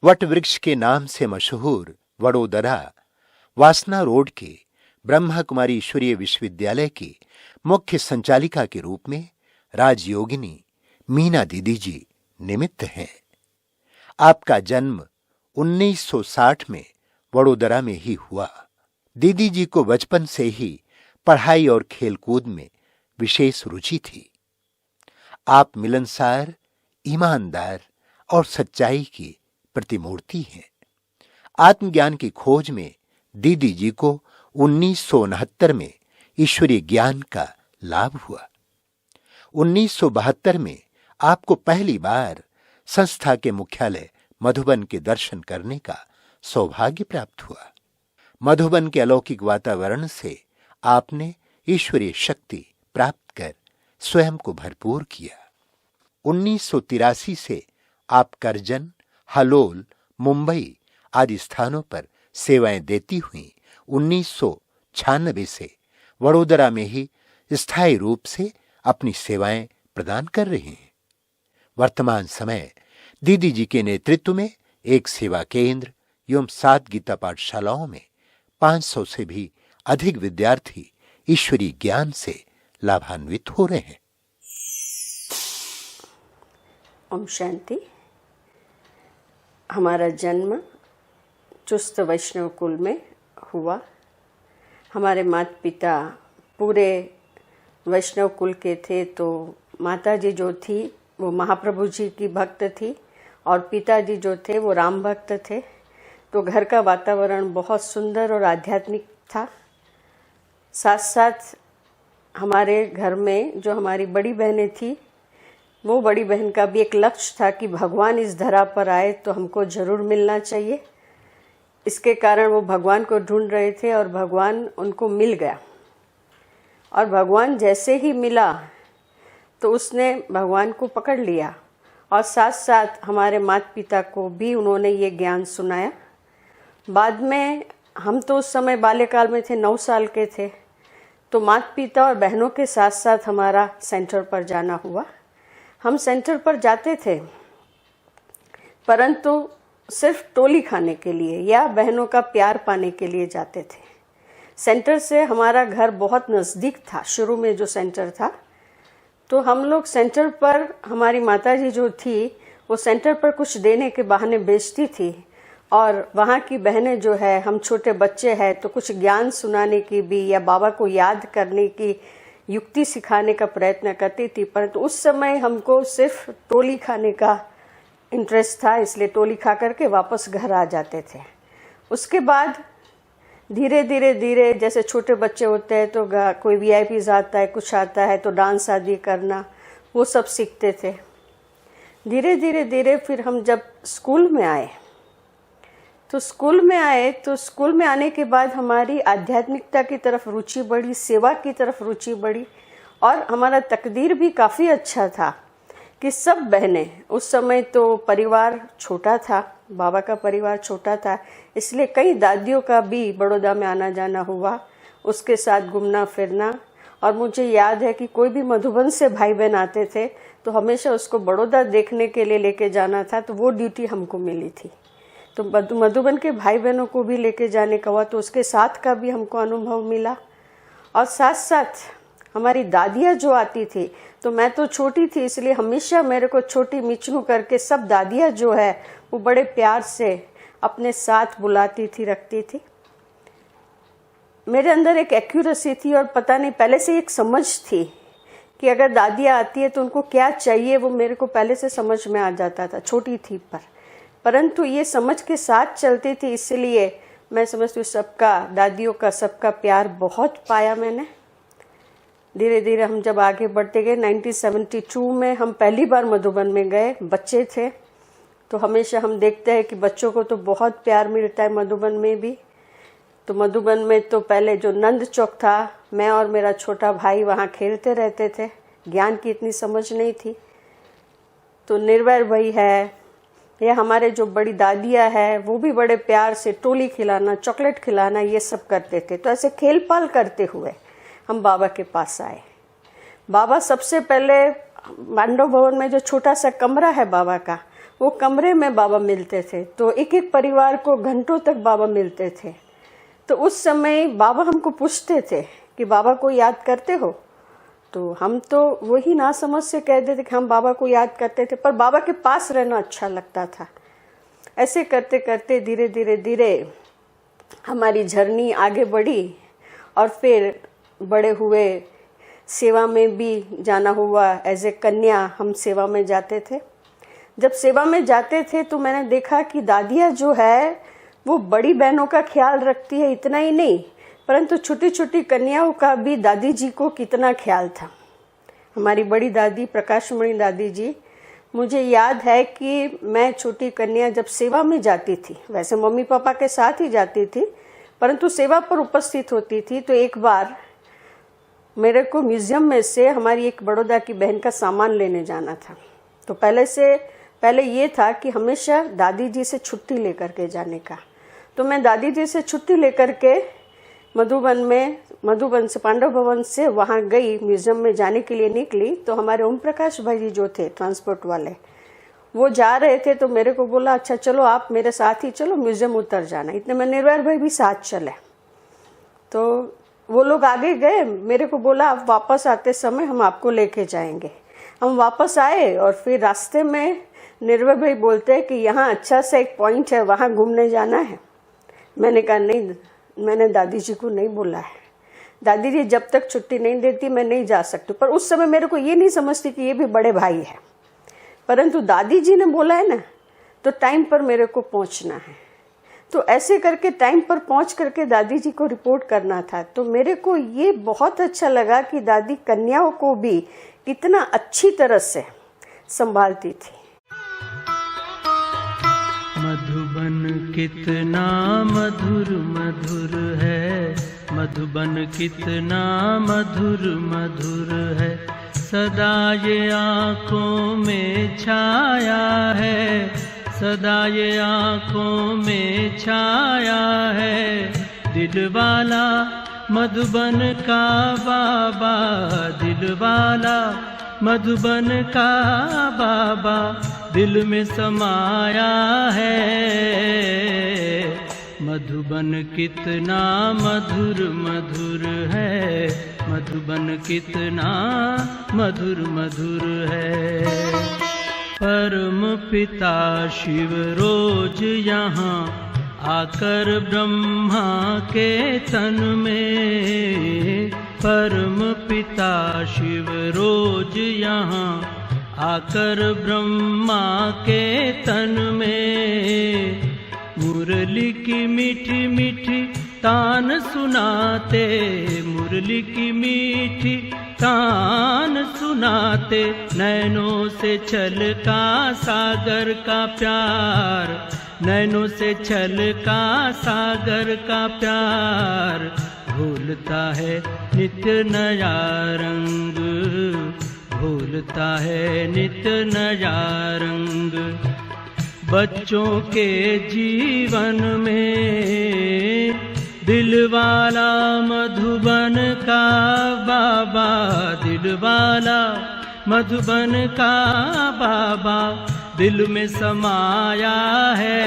What वृक्ष के नाम से मशहूर वडोदरा वासना रोड के ब्रह्मा कुमारी ईश्वरीय विश्वविद्यालय की मुख्य संचालिका के रूप में राजयोगिनी मीना दीदी जी निमित्त हैं। आपका जन्म 1960 में वडोदरा में ही हुआ। दीदी जी को बचपन से ही पढ़ाई और खेलकूद में विशेष रुचि थी। आप मिलनसार, ईमानदार और सच्चाई की प्रतिमूर्ति हैं। आत्मज्ञान की खोज में दीदी जी को 1969 में ईश्वरीय ज्ञान का लाभ हुआ। 1972 में आपको पहली बार संस्था के मुख्यालय मधुबन के दर्शन करने का सौभाग्य प्राप्त हुआ। मधुबन के अलौकिक वातावरण से आपने ईश्वरीय शक्ति प्राप्त कर स्वयं को भरपूर किया। 1983 से आप करजन, हलोल, मुंबई आदि स्थानों पर सेवाएं देती हुई 1996 से वडोदरा में ही स्थायी रूप से अपनी सेवाएं प्रदान कर रही हैं। वर्तमान समय दीदी जी के नेतृत्व में एक सेवा केंद्र एवं 7 गीता पाठशालाओं में 500 से भी अधिक विद्यार्थी ईश्वरीय ज्ञान से लाभान्वित हो रहे हैं। ओम शांति। हमारा जन्म चुस्त वैष्णव कुल में हुआ। हमारे माता पिता पूरे वैष्णव कुल के थे, तो माता जी जो थी वो महाप्रभु जी की भक्त थी और पिताजी जो थे वो राम भक्त थे। तो घर का वातावरण बहुत सुंदर और आध्यात्मिक था। साथ साथ हमारे घर में जो हमारी बड़ी बहनें थी, वो बड़ी बहन का भी एक लक्ष्य था कि भगवान इस धरा पर आए तो हमको जरूर मिलना चाहिए। इसके कारण वो भगवान को ढूंढ रहे थे और भगवान उनको मिल गया। और भगवान जैसे ही मिला तो उसने भगवान को पकड़ लिया और साथ साथ हमारे माता पिता को भी उन्होंने ये ज्ञान सुनाया। बाद में हम तो उस समय बाल्यकाल में थे, 9 साल के थे, तो माता पिता और बहनों के साथ साथ हमारा सेंटर पर जाना हुआ। हम सेंटर पर जाते थे परंतु सिर्फ टोली खाने के लिए या बहनों का प्यार पाने के लिए जाते थे। सेंटर से हमारा घर बहुत नज़दीक था। शुरू में जो सेंटर था, तो हम लोग सेंटर पर, हमारी माताजी जो थी वो सेंटर पर कुछ देने के बहाने बेचती थी और वहाँ की बहनें जो है, हम छोटे बच्चे हैं तो कुछ ज्ञान सुनाने की भी या बाबा को याद करने की युक्ति सिखाने का प्रयत्न करती थी। परंतु उस समय हमको सिर्फ टोली खाने का इंटरेस्ट था, इसलिए टोली खा करके वापस घर आ जाते थे। उसके बाद धीरे धीरे जैसे छोटे बच्चे होते हैं तो कोई वीआईपीज़ आता है, कुछ आता है तो डांस आदि करना, वो सब सीखते थे। धीरे धीरे फिर हम जब स्कूल में आए तो स्कूल में आने के बाद हमारी आध्यात्मिकता की तरफ रुचि बढ़ी, सेवा की तरफ रुचि बढ़ी और हमारा तकदीर भी काफ़ी अच्छा था कि सब बहनें, उस समय तो परिवार छोटा था, बाबा का परिवार छोटा था, इसलिए कई दादियों का भी बड़ौदा में आना जाना हुआ, उसके साथ घूमना फिरना। और मुझे याद है कि कोई भी मधुबन से भाई बहन आते थे तो हमेशा उसको बड़ौदा देखने के लिए लेके जाना था, तो वो ड्यूटी हमको मिली थी। तो मधुबन के भाई बहनों को भी लेके जाने का हुआ, तो उसके साथ का भी हमको अनुभव मिला। और साथ साथ हमारी दादियाँ जो आती थी, तो मैं तो छोटी थी इसलिए हमेशा मेरे को छोटी मिचनू करके सब दादियाँ जो है वो बड़े प्यार से अपने साथ बुलाती थी, रखती थी। मेरे अंदर एक एक्यूरेसी थी और पता नहीं पहले से एक समझ थी कि अगर दादियाँ आती है तो उनको क्या चाहिए, वो मेरे को पहले से समझ में आ जाता था, छोटी थी परंतु ये समझ के साथ चलती थी, इसलिए मैं समझती हूँ सबका, दादियों का सबका प्यार बहुत पाया मैंने। धीरे धीरे हम जब आगे बढ़ते गए, 1972 में हम पहली बार मधुबन में गए, बच्चे थे, तो हमेशा हम देखते हैं कि बच्चों को तो बहुत प्यार मिलता है मधुबन में भी। तो मधुबन में तो पहले जो नंद चौक था, मैं और मेरा छोटा भाई वहाँ खेलते रहते थे, ज्ञान की इतनी समझ नहीं थी। तो निर्वैर भाई है या हमारे जो बड़ी दादियाँ है, वो भी बड़े प्यार से टोली खिलाना, चॉकलेट खिलाना, ये सब करते थे। तो ऐसे खेल पाल करते हुए हम बाबा के पास आए। बाबा सबसे पहले मांडव भवन में जो छोटा सा कमरा है बाबा का, वो कमरे में बाबा मिलते थे, तो एक एक परिवार को घंटों तक बाबा मिलते थे। तो उस समय बाबा हमको पूछते थे कि बाबा को याद करते हो, तो हम तो वही ना समझ से कह देते कि हम बाबा को याद करते थे, पर बाबा के पास रहना अच्छा लगता था। ऐसे करते करते धीरे धीरे धीरे हमारी जर्नी आगे बढ़ी और फिर बड़े हुए, सेवा में भी जाना हुआ। एज ए कन्या हम सेवा में जाते थे। जब सेवा में जाते थे तो मैंने देखा कि दादियाँ जो है वो बड़ी बहनों का ख्याल रखती है, इतना ही नहीं परंतु छोटी छोटी कन्याओं का भी दादी जी को कितना ख्याल था। हमारी बड़ी दादी प्रकाशमणि दादी जी, मुझे याद है कि मैं छोटी कन्या जब सेवा में जाती थी, वैसे मम्मी पापा के साथ ही जाती थी परंतु सेवा पर उपस्थित होती थी, तो एक बार मेरे को म्यूजियम में से हमारी एक बड़ौदा की बहन का सामान लेने जाना था। तो पहले ये था कि हमेशा दादी जी से छुट्टी लेकर के जाने का। तो मैं दादी जी से छुट्टी लेकर के मधुबन से पांडव भवन से वहाँ गई, म्यूजियम में जाने के लिए निकली। तो हमारे ओम प्रकाश भाई जी जो थे ट्रांसपोर्ट वाले, वो जा रहे थे, तो मेरे को बोला अच्छा चलो आप मेरे साथ ही चलो, म्यूजियम उतर जाना। इतने में निर्वैर भाई भी साथ चले। तो वो लोग आगे गए, मेरे को बोला आप वापस आते समय हम आपको लेके जाएंगे। हम वापस आए और फिर रास्ते में निर्वैर भाई बोलते हैं कि यहाँ अच्छा सा एक पॉइंट है, वहाँ घूमने जाना है। मैंने कहा नहीं, मैंने दादी जी को नहीं बोला है, दादी जी जब तक छुट्टी नहीं देती मैं नहीं जा सकती। पर उस समय मेरे को ये नहीं समझती कि ये भी बड़े भाई है, परंतु दादी जी ने बोला है ना, तो टाइम पर मेरे को पहुंचना है। तो ऐसे करके टाइम पर पहुंच करके दादी जी को रिपोर्ट करना था। तो मेरे को ये बहुत अच्छा लगा कि दादी कन्याओं को भी कितना अच्छी तरह से संभालती थी। मधुबन कितना मधुर मधुर है, मधुबन कितना मधुर मधुर है, सदा ये आँखों में छाया है, सदा ये आँखों में छाया है। दिल वाला मधुबन का बाबा, दिल वाला मधुबन का बाबा दिल में समाया है। मधुबन कितना मधुर मधुर है, मधुबन कितना मधुर मधुर है। परम पिता शिव रोज यहाँ आकर ब्रह्मा के तन में, परम पिता शिव रोज यहाँ आकर ब्रह्मा के तन में, मुरली की मीठी मीठी तान सुनाते, मुरली की मीठी तान सुनाते, नैनों से छलका सागर का प्यार, नैनों से छलका सागर का प्यार, भूलता है नित्य नया रंग, भूलता है नित्य नया रंग। बच्चों के जीवन में दिल वाला मधुबन का बाबा, दिल वाला मधुबन का बाबा दिल में समाया है।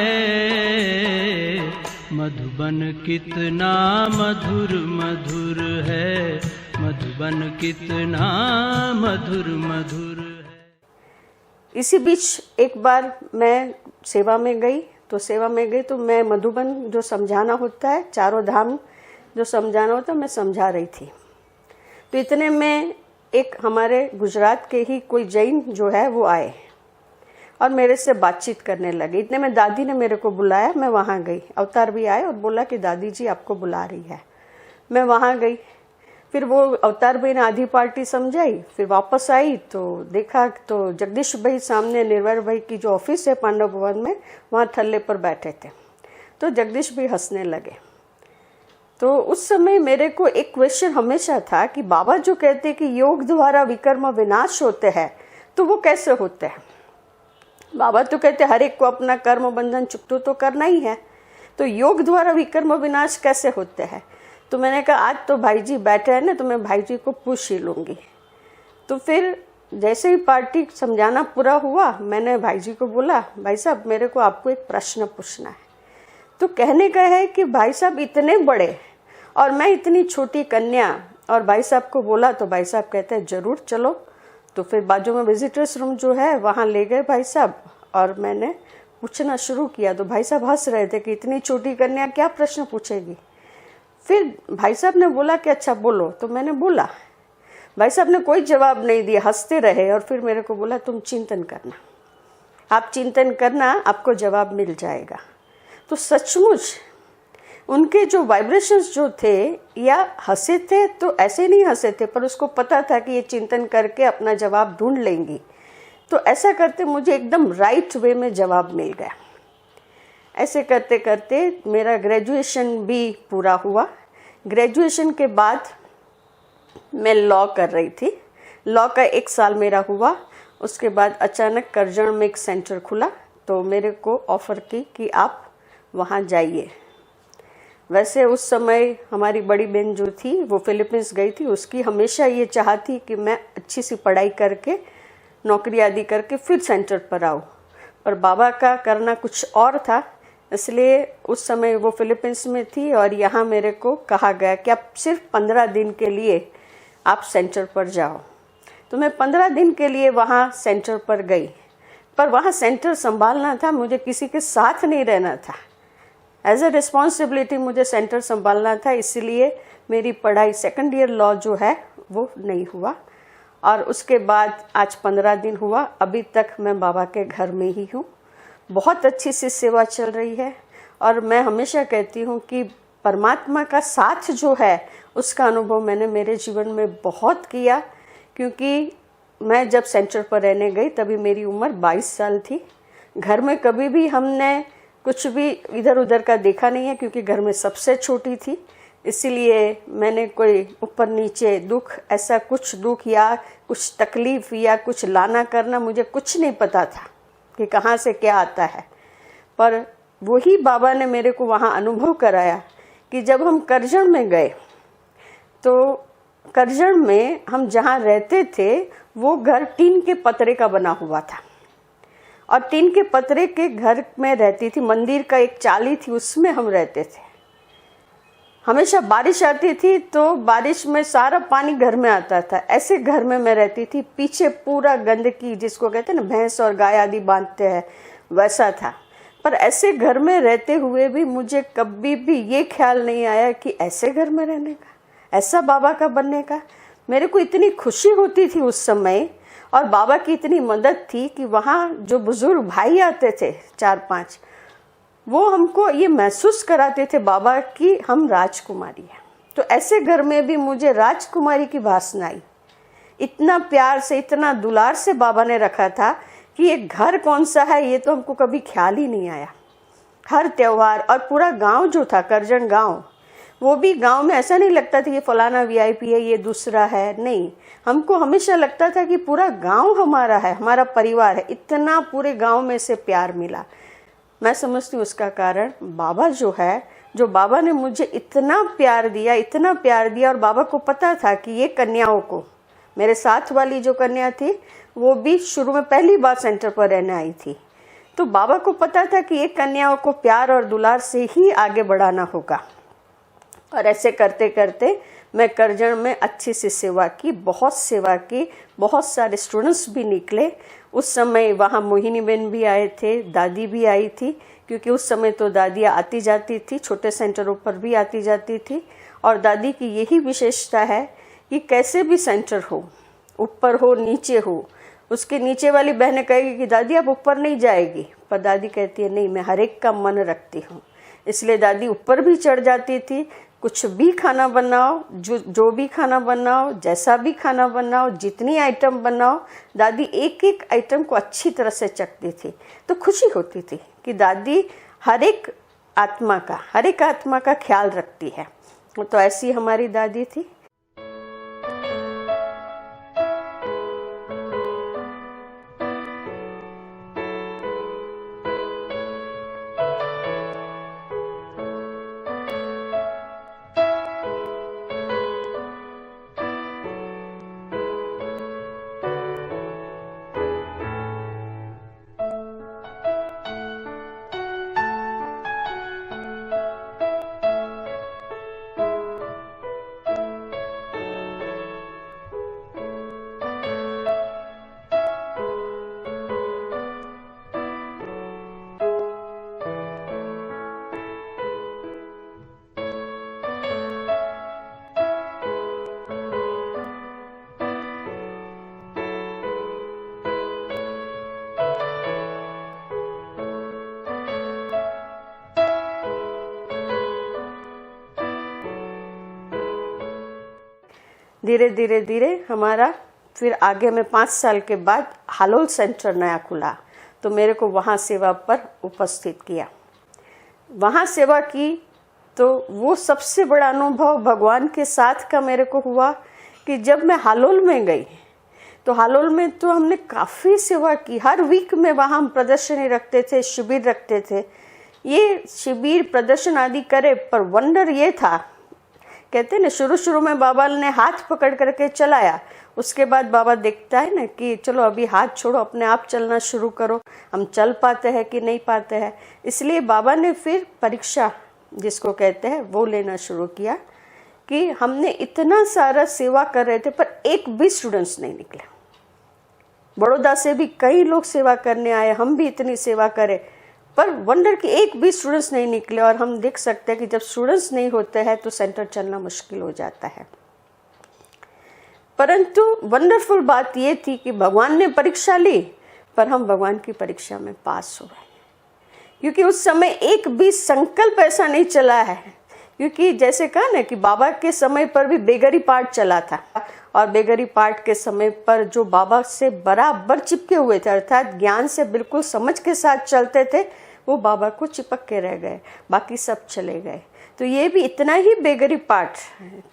मधुबन कितना मधुर मधुर है, मधुबन कितना मधुर मधुर है। इसी बीच एक बार मैं सेवा में गई, तो मैं मधुबन जो समझाना होता है, चारों धाम जो समझाना होता है, मैं समझा रही थी। तो इतने में एक हमारे गुजरात के ही कोई जैन जो है वो आए और मेरे से बातचीत करने लगे। इतने में दादी ने मेरे को बुलाया, मैं वहाँ गई। अवतार भी आए और बोला कि दादी जी आपको बुला रही है। मैं वहाँ गई, फिर वो अवतार भाई ने आधी पार्टी समझाई, फिर वापस आई तो देखा तो जगदीश भाई सामने निर्वैर भाई की जो ऑफिस है पांडव भवन में, वहाँ थल्ले पर बैठे थे। तो जगदीश भाई हंसने लगे। तो उस समय मेरे को एक क्वेश्चन हमेशा था कि बाबा जो कहते हैं कि योग द्वारा विकर्म विनाश होते हैं, तो वो कैसे होते हैं? बाबा तो कहते हर एक को अपना कर्म बंधन चुकता तो करना ही है, तो योग द्वारा विकर्म विनाश कैसे होते हैं? तो मैंने कहा आज तो भाई जी बैठे हैं ना, तो मैं भाई जी को पूछ ही लूँगी। तो फिर जैसे ही पार्टी समझाना पूरा हुआ, मैंने भाई जी को बोला, भाई साहब मेरे को आपको एक प्रश्न पूछना है। तो कहने का है कि भाई साहब इतने बड़े और मैं इतनी छोटी कन्या, और भाई साहब को बोला तो भाई साहब कहते हैं जरूर चलो। तो फिर बाजू में विजिटर्स रूम जो है वहाँ ले गए भाई साहब, और मैंने पूछना शुरू किया। तो भाई साहब हंस रहे थे कि इतनी छोटी कन्या क्या प्रश्न पूछेगी। फिर भाई साहब ने बोला कि अच्छा बोलो। तो मैंने बोला, भाई साहब ने कोई जवाब नहीं दिया, हंसते रहे। और फिर मेरे को बोला तुम चिंतन करना, आप चिंतन करना, आपको जवाब मिल जाएगा। तो सचमुच उनके जो वाइब्रेशंस जो थे, या हंसे थे तो ऐसे नहीं हंसे थे, पर उसको पता था कि ये चिंतन करके अपना जवाब ढूंढ लेंगी। तो ऐसा करते मुझे एकदम राइट वे में जवाब मिल गया। ऐसे करते करते मेरा ग्रेजुएशन भी पूरा हुआ। ग्रेजुएशन के बाद मैं लॉ कर रही थी। लॉ का 1 साल मेरा हुआ। उसके बाद अचानक करजण में एक सेंटर खुला, तो मेरे को ऑफ़र की कि आप वहाँ जाइए। वैसे उस समय हमारी बड़ी बहन जो थी वो फिलीपींस गई थी, उसकी हमेशा ये चाह थी कि मैं अच्छी सी पढ़ाई करके नौकरी आदि करके फिर सेंटर पर आऊँ, पर बाबा का करना कुछ और था। इसलिए उस समय वो फिलीपींस में थी और यहाँ मेरे को कहा गया कि आप सिर्फ 15 दिन के लिए आप सेंटर पर जाओ। तो मैं 15 दिन के लिए वहाँ सेंटर पर गई, पर वहाँ सेंटर संभालना था, मुझे किसी के साथ नहीं रहना था। एज ए रिस्पॉन्सिबिलिटी मुझे सेंटर संभालना था, इसलिए मेरी पढ़ाई सेकंड ईयर लॉ जो है वो नहीं हुआ। और उसके बाद आज 15 दिन हुआ, अभी तक मैं बाबा के घर में ही हूँ। बहुत अच्छी सी सेवा चल रही है, और मैं हमेशा कहती हूँ कि परमात्मा का साथ जो है उसका अनुभव मैंने मेरे जीवन में बहुत किया। क्योंकि मैं जब सेंटर पर रहने गई तभी मेरी उम्र 22 साल थी। घर में कभी भी हमने कुछ भी इधर उधर का देखा नहीं है, क्योंकि घर में सबसे छोटी थी। इसीलिए मैंने कोई ऊपर नीचे दुख, ऐसा कुछ दुख या कुछ तकलीफ या कुछ लाना करना, मुझे कुछ नहीं पता था कि कहाँ से क्या आता है। पर वही बाबा ने मेरे को वहाँ अनुभव कराया कि जब हम करजण में गए, तो करजण में हम जहाँ रहते थे वो घर टीन के पतरे का बना हुआ था, और टीन के पतरे के घर में रहती थी। मंदिर का एक चाली थी, उसमें हम रहते थे। हमेशा बारिश आती थी तो बारिश में सारा पानी घर में आता था। ऐसे घर में मैं रहती थी। पीछे पूरा गंदगी, जिसको कहते हैं ना भैंस और गाय आदि बांधते हैं, वैसा था। पर ऐसे घर में रहते हुए भी मुझे कभी भी ये ख्याल नहीं आया कि ऐसे घर में रहने का, ऐसा बाबा का बनने का। मेरे को इतनी खुशी होती थी उस समय, और बाबा की इतनी मदद थी कि वहाँ जो बुजुर्ग भाई आते थे 4-5, वो हमको ये महसूस कराते थे बाबा कि हम राजकुमारी हैं। तो ऐसे घर में भी मुझे राजकुमारी की वासना आई। इतना प्यार से, इतना दुलार से बाबा ने रखा था कि ये घर कौन सा है ये तो हमको कभी ख्याल ही नहीं आया। हर त्योहार, और पूरा गांव जो था करजण गांव, वो भी गांव में ऐसा नहीं लगता था ये फलाना वीआईपी है, ये दूसरा है, नहीं। हमको हमेशा लगता था कि पूरा गांव हमारा है, हमारा परिवार है। इतना पूरे गांव में से प्यार मिला। मैं समझती हूँ उसका कारण बाबा जो है, जो बाबा ने मुझे इतना प्यार दिया, इतना प्यार दिया। और बाबा को पता था कि ये कन्याओं को, मेरे साथ वाली जो कन्या थी वो भी शुरू में पहली बार सेंटर पर रहने आई थी, तो बाबा को पता था कि ये कन्याओं को प्यार और दुलार से ही आगे बढ़ाना होगा। और ऐसे करते करते मैं करजण में अच्छी सी सेवा की, बहुत सेवा की। बहुत सारे स्टूडेंट्स भी निकले। उस समय वहाँ मोहिनी बहन भी आए थे, दादी भी आई थी, क्योंकि उस समय तो दादियाँ आती जाती थी, छोटे सेंटरों पर भी आती जाती थी। और दादी की यही विशेषता है कि कैसे भी सेंटर हो, ऊपर हो नीचे हो, उसके नीचे वाली बहनें कहेगी कि दादी आप ऊपर नहीं जाएगी, पर दादी कहती है नहीं, मैं हर एक का मन रखती हूँ। इसलिए दादी ऊपर भी चढ़ जाती थी। कुछ भी खाना बनाओ, जो भी खाना बनाओ, जैसा भी खाना बनाओ, जितनी आइटम बनाओ, दादी एक एक आइटम को अच्छी तरह से चखती थी। तो खुशी होती थी कि दादी हर एक आत्मा का ख्याल रखती है। तो ऐसी हमारी दादी थी। धीरे धीरे धीरे हमारा फिर आगे में 5 साल के बाद हालोल सेंटर नया खुला, तो मेरे को वहाँ सेवा पर उपस्थित किया। वहाँ सेवा की तो वो सबसे बड़ा अनुभव भगवान के साथ का मेरे को हुआ कि जब मैं हालोल में गई तो हालोल में तो हमने काफ़ी सेवा की। हर वीक में वहाँ हम प्रदर्शनी रखते थे, शिविर रखते थे। ये शिविर प्रदर्शन आदि करे, पर वंडर ये था, कहते ना शुरू में बाबा ने हाथ पकड़ करके चलाया, उसके बाद बाबा देखता है ना कि चलो अभी हाथ छोड़ो, अपने आप चलना शुरू करो, हम चल पाते हैं कि नहीं पाते हैं। इसलिए बाबा ने फिर परीक्षा जिसको कहते हैं वो लेना शुरू किया कि हमने इतना सारा सेवा कर रहे थे पर एक भी स्टूडेंट्स नहीं निकले। बड़ौदा से भी कई लोग सेवा करने आए, हम भी इतनी सेवा करें, पर वंडर कि एक भी स्टूडेंट्स नहीं निकले। और हम देख सकते हैं कि जब स्टूडेंट्स नहीं होते हैं तो सेंटर चलना मुश्किल हो जाता है। परंतु वंडरफुल बात ये थी कि भगवान ने परीक्षा ली, पर हम भगवान की परीक्षा में पास हो गए, क्योंकि उस समय एक भी संकल्प ऐसा नहीं चला है। क्योंकि जैसे कहा ना कि बाबा के समय पर भी बेगरी पाठ चला था, और बेगरी पाठ के समय पर जो बाबा से बराबर चिपके हुए थे, अर्थात ज्ञान से बिल्कुल समझ के साथ चलते थे, वो बाबा को चिपक के रह गए, बाकी सब चले गए। तो ये भी इतना ही बेगरी पाठ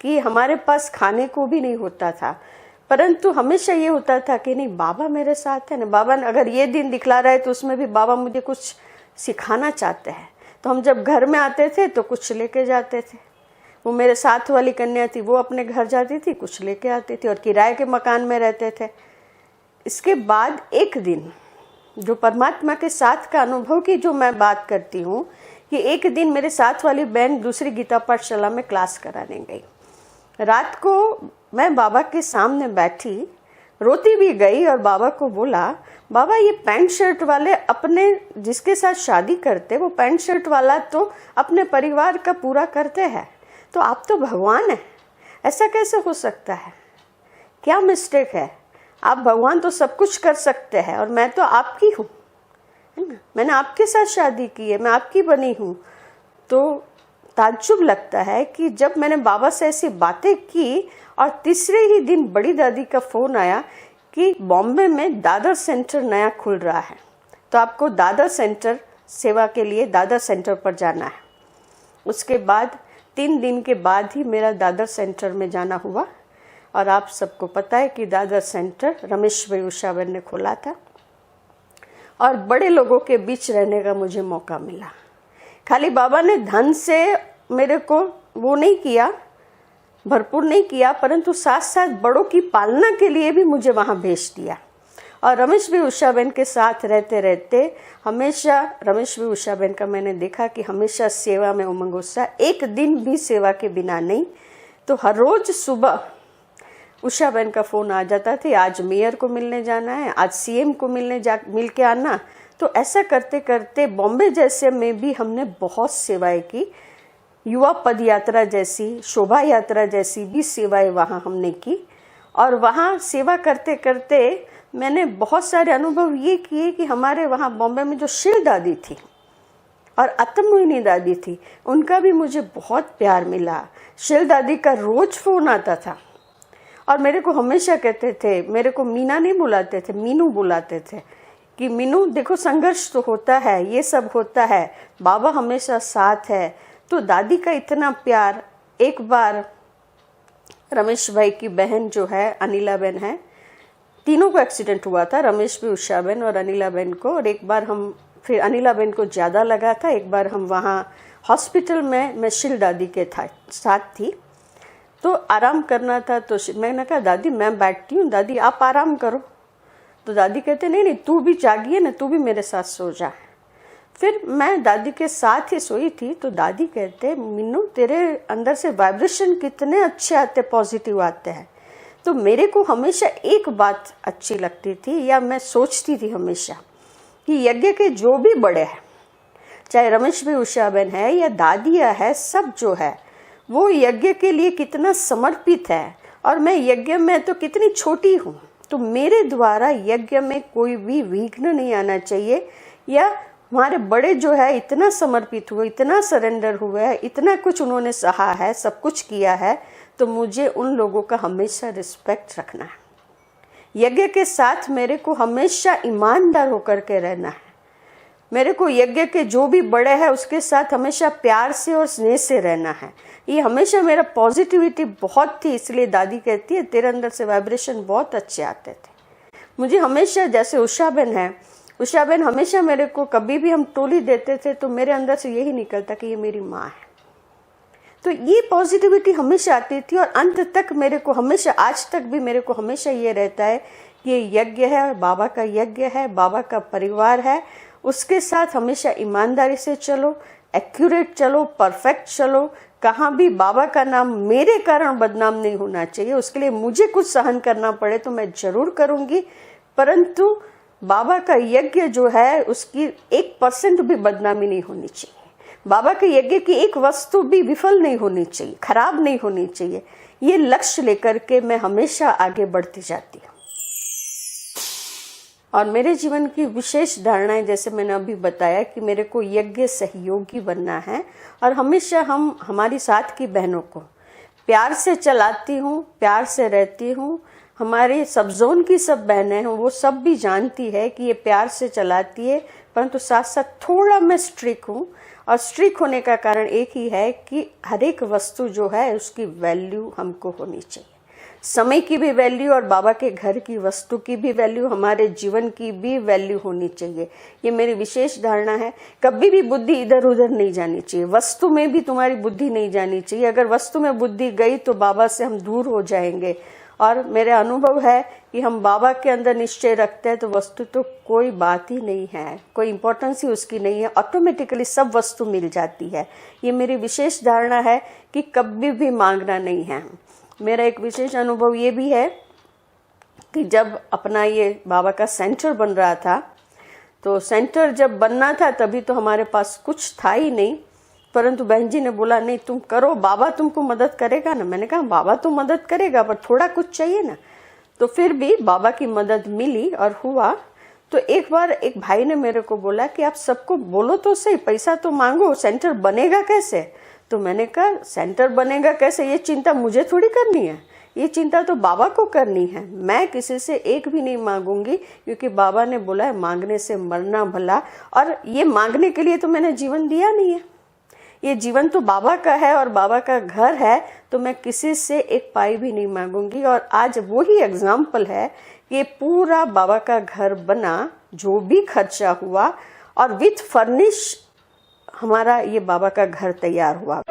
कि हमारे पास खाने को भी नहीं होता था, परंतु हमेशा ये होता था कि नहीं बाबा मेरे साथ है ना, बाबा अगर ये दिन दिखला रहा है तो उसमें भी बाबा मुझे कुछ सिखाना चाहते हैं। तो हम जब घर में आते थे तो कुछ लेके जाते थे। वो मेरे साथ वाली कन्या थी, वो अपने घर जाती थी, कुछ लेके आती थी, और किराए के मकान में रहते थे। इसके बाद एक दिन जो परमात्मा के साथ का अनुभव की जो मैं बात करती हूँ कि एक दिन मेरे साथ वाली बहन दूसरी गीता पाठशाला में क्लास कराने गई। रात को मैं बाबा के सामने बैठी, रोती भी गई, और बाबा को बोला, बाबा ये पैंट शर्ट वाले अपने जिसके साथ शादी करते, वो पैंट शर्ट वाला तो अपने परिवार का पूरा करते हैं, तो आप तो भगवान हैं, ऐसा कैसे हो सकता है? क्या मिस्टेक है? आप भगवान तो सब कुछ कर सकते हैं, और मैं तो आपकी हूँ, है ना, मैंने आपके साथ शादी की है, मैं आपकी बनी हूँ। तो ताज्जुब लगता है कि जब मैंने बाबा से ऐसी बातें की, और तीसरे ही दिन बड़ी दादी का फ़ोन आया कि बॉम्बे में दादर सेंटर नया खुल रहा है, तो आपको दादर सेंटर सेवा के लिए दादर सेंटर पर जाना है। उसके बाद 3 दिन के बाद ही मेरा दादर सेंटर में जाना हुआ। और आप सबको पता है कि दादर सेंटर रमेश भाई उषावन ने खोला था, और बड़े लोगों के बीच रहने का मुझे मौका मिला। खाली बाबा ने धन से मेरे को वो नहीं किया, भरपूर नहीं किया, परंतु साथ साथ बड़ों की पालना के लिए भी मुझे वहाँ भेज दिया। और रमेश भाई उषाबेन के साथ रहते रहते हमेशा रमेश भाई उषाबेन का मैंने देखा कि हमेशा सेवा में उमंग उत्साह, एक दिन भी सेवा के बिना नहीं। तो हर रोज सुबह उषाबेन का फ़ोन आ जाता था, आज मेयर को मिलने जाना है, आज सीएम को मिल के आना। तो ऐसा करते करते बॉम्बे जैसे में भी हमने बहुत सेवाएं की। युवा पद यात्रा जैसी, शोभा यात्रा जैसी भी सेवाएं वहाँ हमने की। और वहाँ सेवा करते करते मैंने बहुत सारे अनुभव ये किए कि हमारे वहाँ बॉम्बे में जो शिल दादी थी और अतमोहिनी दादी थी, उनका भी मुझे बहुत प्यार मिला। शिल दादी का रोज फ़ोन आता था, और मेरे को हमेशा कहते थे, मेरे को मीना नहीं बुलाते थे, मीनू बुलाते थे, कि मीनू देखो संघर्ष तो होता है, ये सब होता है, बाबा हमेशा साथ है। तो दादी का इतना प्यार। एक बार रमेश भाई की बहन जो है अनिला बहन है, तीनों को एक्सीडेंट हुआ था, रमेश भी, उषा बहन और अनिला बहन को। और एक बार हम फिर अनिला बहन को ज़्यादा लगा था, एक बार हम वहाँ हॉस्पिटल में मैं शिल दादी के साथ थी, तो आराम करना था। तो मैंने कहा दादी मैं बैठती हूँ, दादी आप आराम करो। तो दादी कहते नहीं नहीं तू भी जागिए ना, तू भी मेरे साथ सो जा। फिर मैं दादी के साथ ही सोई थी। तो दादी कहते मीनू तेरे अंदर से वाइब्रेशन कितने अच्छे आते, पॉजिटिव आते हैं। तो मेरे को हमेशा एक बात अच्छी लगती थी, या मैं सोचती थी हमेशा कि यज्ञ के जो भी बड़े हैं, चाहे रमेश भाई उषा बहन है या दादिया है, सब जो है वो यज्ञ के लिए कितना समर्पित है, और मैं यज्ञ में तो कितनी छोटी हूँ। तो मेरे द्वारा यज्ञ में कोई भी विघ्न नहीं आना चाहिए, या हमारे बड़े जो है इतना समर्पित हुए, इतना सरेंडर हुए है, इतना कुछ उन्होंने सहा है, सब कुछ किया है, तो मुझे उन लोगों का हमेशा रिस्पेक्ट रखना है। यज्ञ के साथ मेरे को हमेशा ईमानदार होकर के रहना है। मेरे को यज्ञ के जो भी बड़े हैं उसके साथ हमेशा प्यार से और स्नेह से रहना है। ये हमेशा मेरा पॉजिटिविटी बहुत थी, इसलिए दादी कहती है तेरे अंदर से वाइब्रेशन बहुत अच्छे आते थे। मुझे हमेशा, जैसे उषा बहन है, उषा बहन हमेशा मेरे को, कभी भी हम टोली देते थे तो मेरे अंदर से यही निकलता कि ये मेरी माँ है। तो ये पॉजिटिविटी हमेशा आती थी और अंत तक मेरे को हमेशा, आज तक भी मेरे को हमेशा ये रहता है कि ये यज्ञ है, बाबा का यज्ञ है, बाबा का परिवार है, उसके साथ हमेशा ईमानदारी से चलो, एक्यूरेट चलो, परफेक्ट चलो। कहाँ भी बाबा का नाम मेरे कारण बदनाम नहीं होना चाहिए। उसके लिए मुझे कुछ सहन करना पड़े तो मैं जरूर करूँगी, परंतु बाबा का यज्ञ जो है उसकी 1% भी बदनामी नहीं होनी चाहिए। बाबा के यज्ञ की एक वस्तु भी विफल नहीं होनी चाहिए, खराब नहीं होनी चाहिए। ये लक्ष्य लेकर के मैं हमेशा आगे बढ़ती जाती हूँ। और मेरे जीवन की विशेष धारणाएं, जैसे मैंने अभी बताया कि मेरे को यज्ञ सहयोगी बनना है और हमेशा हमारी साथ की बहनों को प्यार से चलाती हूँ, प्यार से रहती हूँ। हमारे सब जोन की सब बहनें हैं, वो सब भी जानती है कि ये प्यार से चलाती है, परंतु साथ साथ थोड़ा मैं स्ट्रिक हूँ। और स्ट्रिक होने का कारण एक ही है कि हर एक वस्तु जो है उसकी वैल्यू हमको होनी चाहिए। समय की भी वैल्यू और बाबा के घर की वस्तु की भी वैल्यू, हमारे जीवन की भी वैल्यू होनी चाहिए। ये मेरी विशेष धारणा है। कभी भी बुद्धि इधर उधर नहीं जानी चाहिए, वस्तु में भी तुम्हारी बुद्धि नहीं जानी चाहिए। अगर वस्तु में बुद्धि गई तो बाबा से हम दूर हो जाएंगे। और मेरा अनुभव है कि हम बाबा के अंदर निश्चय रखते हैं तो वस्तु तो कोई बात ही नहीं है, कोई इंपॉर्टेंस ही उसकी नहीं है, ऑटोमेटिकली सब वस्तु मिल जाती है। ये मेरी विशेष धारणा है कि कभी भी मांगना नहीं है। मेरा एक विशेष अनुभव ये भी है कि जब अपना ये बाबा का सेंटर बन रहा था, तो सेंटर जब बनना था तभी तो हमारे पास कुछ था ही नहीं, परंतु बहन जी ने बोला नहीं तुम करो, बाबा तुमको मदद करेगा ना। मैंने कहा बाबा तो मदद करेगा पर थोड़ा कुछ चाहिए ना। तो फिर भी बाबा की मदद मिली और हुआ। तो एक बार एक भाई ने मेरे को बोला कि आप सबको बोलो तो सही, पैसा तो मांगो, सेंटर बनेगा कैसे। तो मैंने कहा सेंटर बनेगा कैसे ये चिंता मुझे थोड़ी करनी है, ये चिंता तो बाबा को करनी है। मैं किसी से एक भी नहीं मांगूंगी, क्योंकि बाबा ने बोला है मांगने से मरना भला। और ये मांगने के लिए तो मैंने जीवन दिया नहीं है, ये जीवन तो बाबा का है और बाबा का घर है, तो मैं किसी से एक पाई भी नहीं मांगूंगी। और आज वही एग्जाम्पल है, ये पूरा बाबा का घर बना, जो भी खर्चा हुआ और विथ फर्निश हमारा ये बाबा का घर तैयार हुआ।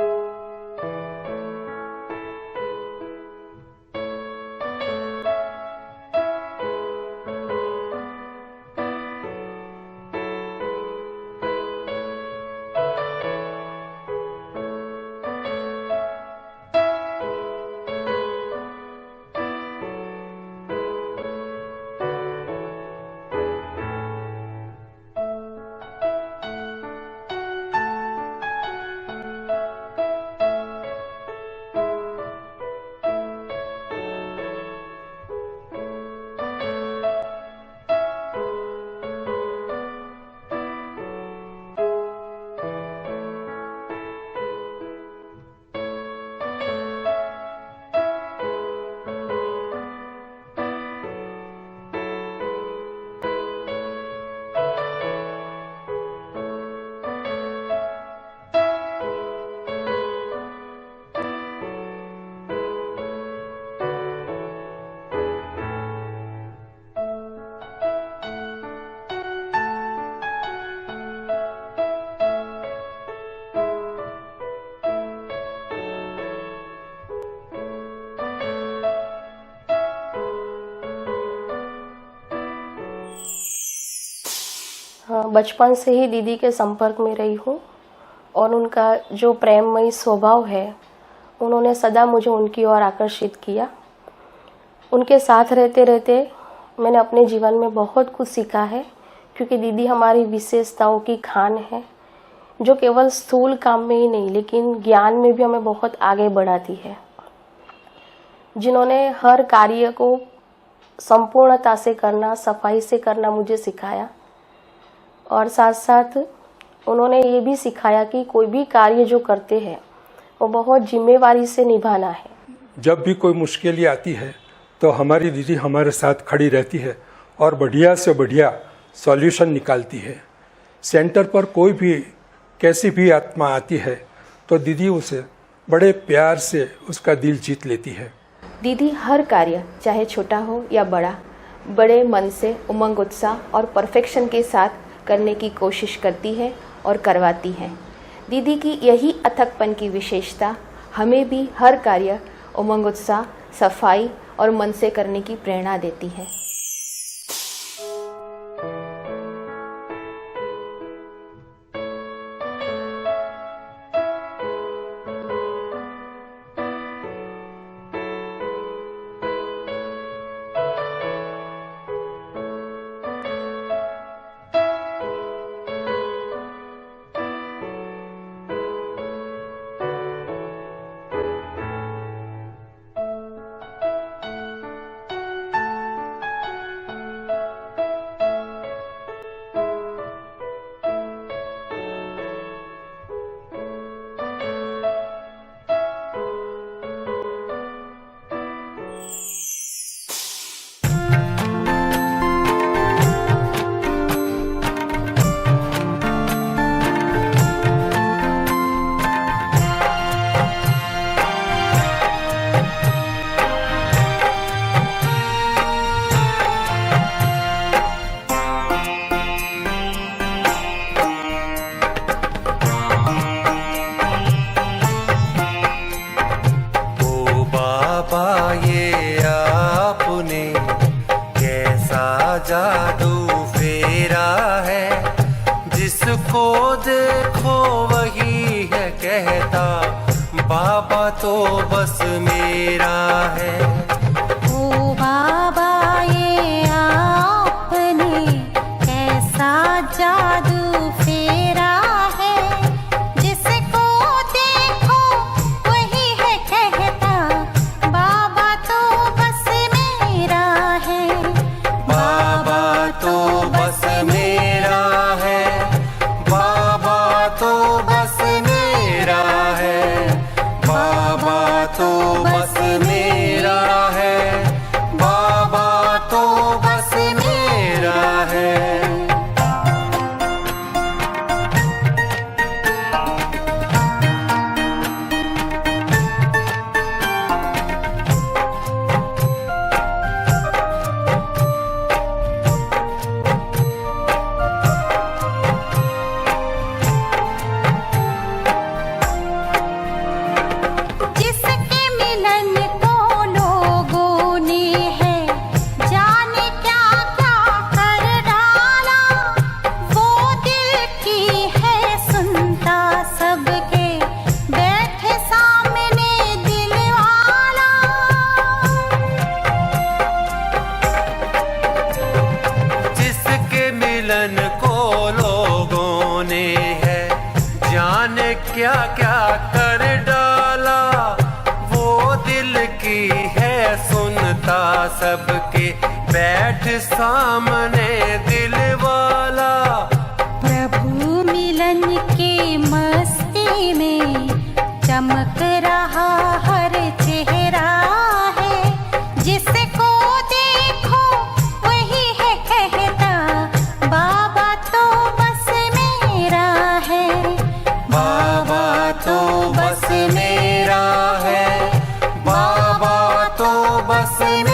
हाँ, बचपन से ही दीदी के संपर्क में रही हूँ और उनका जो प्रेममयी स्वभाव है, उन्होंने सदा मुझे उनकी ओर आकर्षित किया। उनके साथ रहते रहते मैंने अपने जीवन में बहुत कुछ सीखा है, क्योंकि दीदी हमारी विशेषताओं की खान है, जो केवल स्थूल काम में ही नहीं लेकिन ज्ञान में भी हमें बहुत आगे बढ़ाती है। जिन्होंने हर कार्य को संपूर्णता से करना, सफाई से करना मुझे सिखाया, और साथ साथ उन्होंने ये भी सिखाया कि कोई भी कार्य जो करते हैं वो बहुत जिम्मेवारी से निभाना है। जब भी कोई मुश्किलें आती है तो हमारी दीदी हमारे साथ खड़ी रहती है और बढ़िया से बढ़िया सॉल्यूशन निकालती है। सेंटर पर कोई भी कैसी भी आत्मा आती है तो दीदी उसे बड़े प्यार से उसका दिल जीत लेती है। दीदी हर कार्य चाहे छोटा हो या बड़ा बड़े मन से उमंग उत्साह और परफेक्शन के साथ करने की कोशिश करती है और करवाती है। दीदी की यही अथकपन की विशेषता हमें भी हर कार्य उमंग उत्साह, सफाई और मन से करने की प्रेरणा देती है। जादू फेरा है, जिसको देखो वही है कहता, बाबा तो बस मेरा है। ओ बाबा ये आपने कैसा जादू फेरा है, जिसको देखो वही है कहता, बाबा तो बस मेरा है। बाबा तो बस मेरा है, बाबा तो बस मेरा है, बाबा तो बस मेरा है, बाबा तो बस मेरा है। जिसके मिलन को लोगों ने है जाने क्या क्या कर डाला, वो दिल की है सुनता सबके, बैठे सामने दिल वाला। जिसके मिलन को लोगों ने है जाने क्या क्या कर डाला, वो दिल की है सुनता सबके, बैठ सामने दिल वाला। प्रभु मिलन के मस्ती में चमक रहा हर चेहरा है, जिसको देखो वही है कहता, बाबा तो बस मेरा है। बाबा तो बस मेरा है, बाबा तो बस मेरा